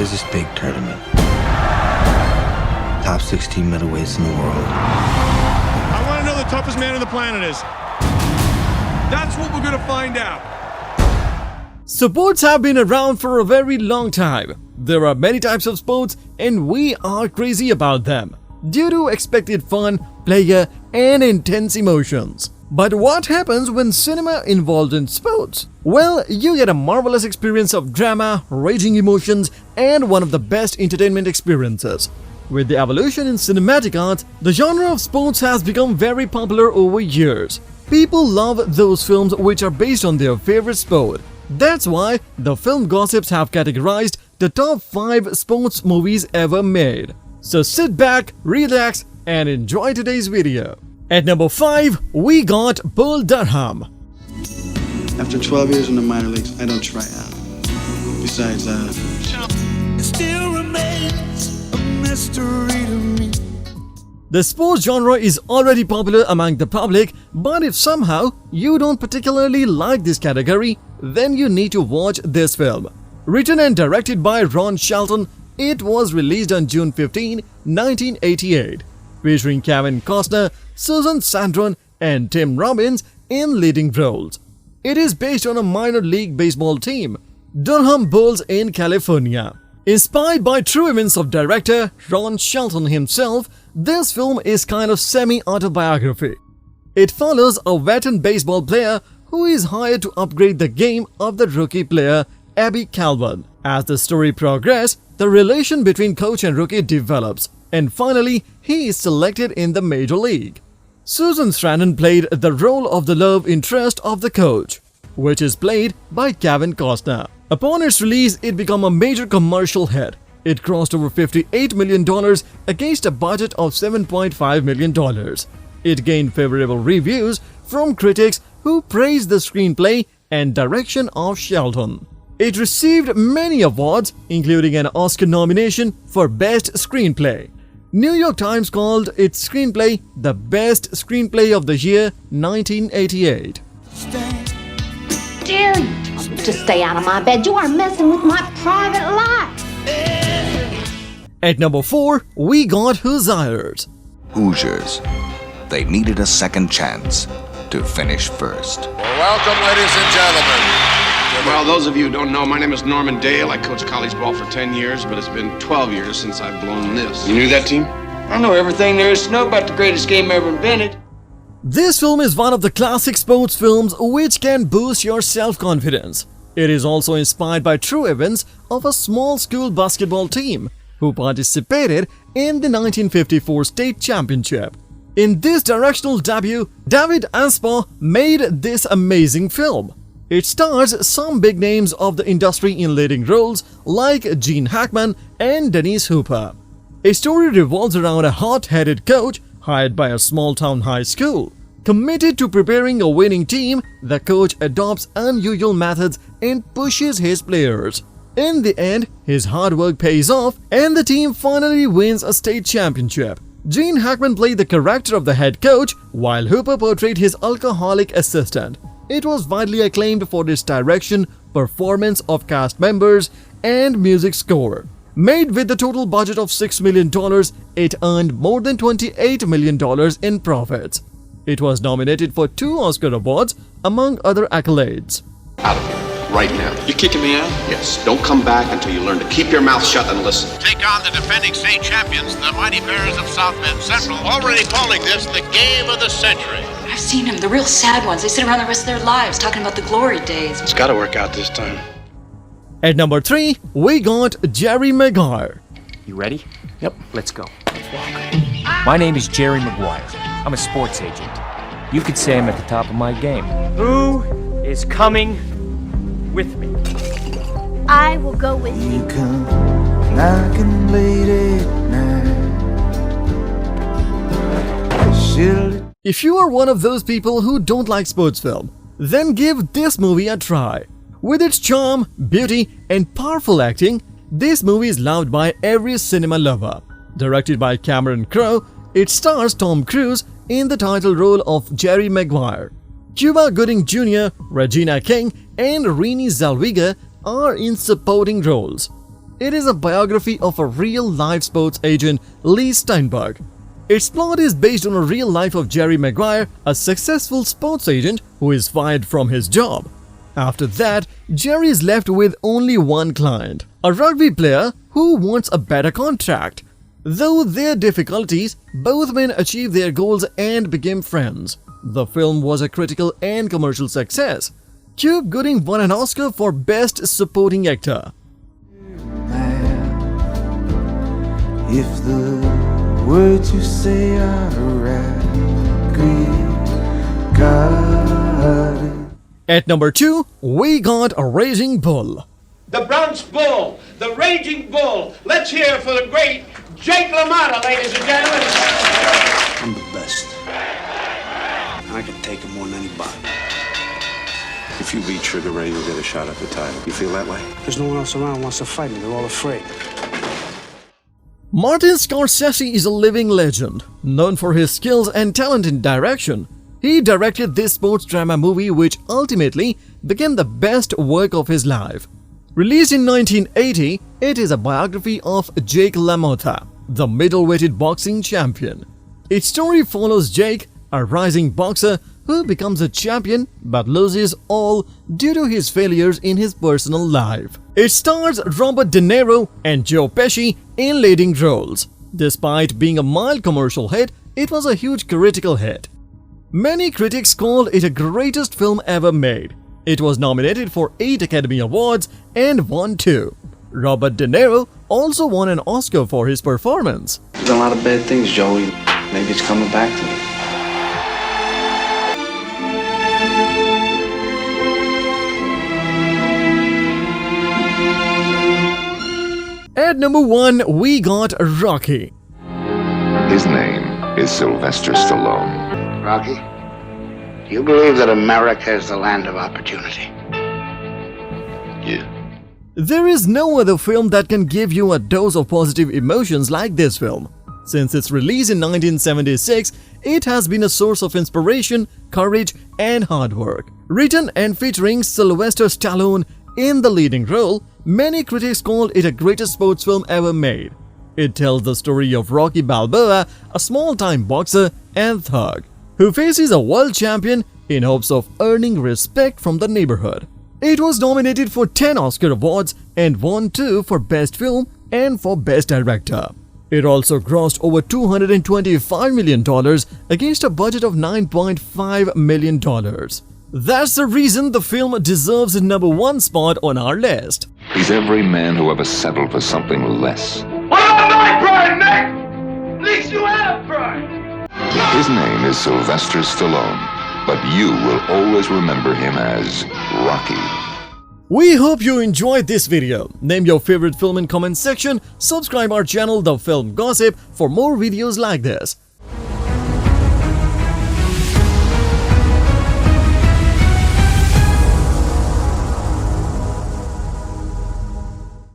There's this big tournament. Top 16 middleweights in the world. I want to know the toughest man on the planet is. That's what we're going to find out. Sports have been around for a very long time. There are many types of sports and we are crazy about them due to expected fun, pleasure and intense emotions. But what happens when cinema involved in sports? Well, you get a marvelous experience of drama, raging emotions and one of the best entertainment experiences. With the evolution in cinematic art, the genre of sports has become very popular over years. People love those films which are based on their favorite sport. That's why the film gossips have categorized the top 5 sports movies ever made. So sit back, relax and enjoy today's video. At number 5, we got Bull Durham. After 12 years in the minor leagues, I don't try out. Besides, it still remains a mystery to me. The sports genre is already popular among the public, but if somehow you don't particularly like this category, then you need to watch this film. Written and directed by Ron Shelton, it was released on June 15, 1988, featuring Kevin Costner, Susan Sarandon, and Tim Robbins in leading roles. It is based on a minor league baseball team, Durham Bulls in California. Inspired by true events of director Ron Shelton himself, this film is kind of semi-autobiography. It follows a veteran baseball player who is hired to upgrade the game of the rookie player Abby Calvin. As the story progresses, the relation between coach and rookie develops, and finally, he is selected in the major league. Susan Sarandon played the role of the love interest of the coach, which is played by Kevin Costner. Upon its release, it became a major commercial hit. It crossed over $58 million against a budget of $7.5 million. It gained favorable reviews from critics who praised the screenplay and direction of Shelton. It received many awards, including an Oscar nomination for Best Screenplay. New York Times called its screenplay the best screenplay of the year 1988. Dare you to stay out of my bed? You are messing with my private life. At number 4, we got Hoosiers. Hoosiers. They needed a second chance to finish first. Well, welcome, ladies and gentlemen. Well, those of you who don't know, my name is Norman Dale. I coached college ball for 10 years, but it's been 12 years since I've blown this. You knew that team? I know everything there is to know about the greatest game ever invented. This film is one of the classic sports films which can boost your self-confidence. It is also inspired by true events of a small school basketball team who participated in the 1954 state championship. In this directional debut, David Aspaugh made this amazing film. It stars some big names of the industry in leading roles like Gene Hackman and Dennis Hooper. A story revolves around a hot-headed coach hired by a small-town high school. Committed to preparing a winning team, the coach adopts unusual methods and pushes his players. In the end, his hard work pays off and the team finally wins a state championship. Gene Hackman played the character of the head coach, while Hooper portrayed his alcoholic assistant. It was widely acclaimed for its direction, performance of cast members, and music score. Made with a total budget of $6 million, it earned more than $28 million in profits. It was nominated for 2 Oscar awards, among other accolades. Out of here, right now. You kicking me out? Yes, don't come back until you learn to keep your mouth shut and listen. Take on the defending state champions, the Mighty Bears of South Bend Central, already calling this the game of the century. I've seen them, the real sad ones. They sit around the rest of their lives talking about the glory days. it's got to work out this time. At number 3, we got Jerry Maguire. You ready? Yep, let's go. My name is Jerry Maguire. I'm a sports agent. You could say I'm at the top of my game. Who is coming with me? I will go with you. Come knocking late at night. If you are one of those people who don't like sports film, then give this movie a try. With its charm, beauty, and powerful acting, this movie is loved by every cinema lover. Directed by Cameron Crowe, it stars Tom Cruise in the title role of Jerry Maguire. Cuba Gooding Jr., Regina King, and Renée Zellweger are in supporting roles. It is a biography of a real-life sports agent, Lee Steinberg. Its plot is based on a real life of Jerry Maguire, a successful sports agent who is fired from his job. After that, Jerry is left with only one client, a rugby player who wants a better contract. Though there are difficulties, both men achieve their goals and became friends. The film was a critical and commercial success. Cuba Gooding won an Oscar for Best Supporting Actor. If the words you say are right, At number 2, we got a Raging Bull. The Bronx Bull, the Raging Bull. Let's hear for the great Jake LaMotta, ladies and gentlemen. I'm the best. And I can take him more than anybody. If you beat Sugar Ray, you'll get a shot at the title. You feel that way? There's no one else around who wants to fight me. They're all afraid. Martin Scorsese is a living legend, known for his skills and talent in direction. He directed this sports drama movie which ultimately became the best work of his life. Released in 1980, it is a biography of Jake LaMotta, the middleweight boxing champion. Its story follows Jake, a rising boxer who becomes a champion but loses all due to his failures in his personal life. It stars Robert De Niro and Joe Pesci in leading roles. Despite being a mild commercial hit, it was a huge critical hit. Many critics called it the greatest film ever made. It was nominated for 8 Academy Awards and won 2. Robert De Niro also won an Oscar for his performance. I've done a lot of bad things, Joey. Maybe it's coming back to me. At number 1, we got Rocky. His name is Sylvester Stallone. Rocky, do you believe that America is the land of opportunity? Yeah. There is no other film that can give you a dose of positive emotions like this film. Since its release in 1976, it has been a source of inspiration, courage, and hard work. Written and featuring Sylvester Stallone in the leading role, many critics called it the greatest sports film ever made. It tells the story of Rocky Balboa, a small-time boxer and thug, who faces a world champion in hopes of earning respect from the neighborhood. It was nominated for 10 Oscar awards and won 2 for Best Film and for Best Director. It also grossed over $225 million against a budget of $9.5 million. That's the reason the film deserves a number 1 spot on our list. He's every man who ever settled for something less. What about my pride, Nick? At least you have pride. His name is Sylvester Stallone, but you will always remember him as Rocky. We hope you enjoyed this video. Name your favorite film in comment section, subscribe our channel The Film Gossip for more videos like this.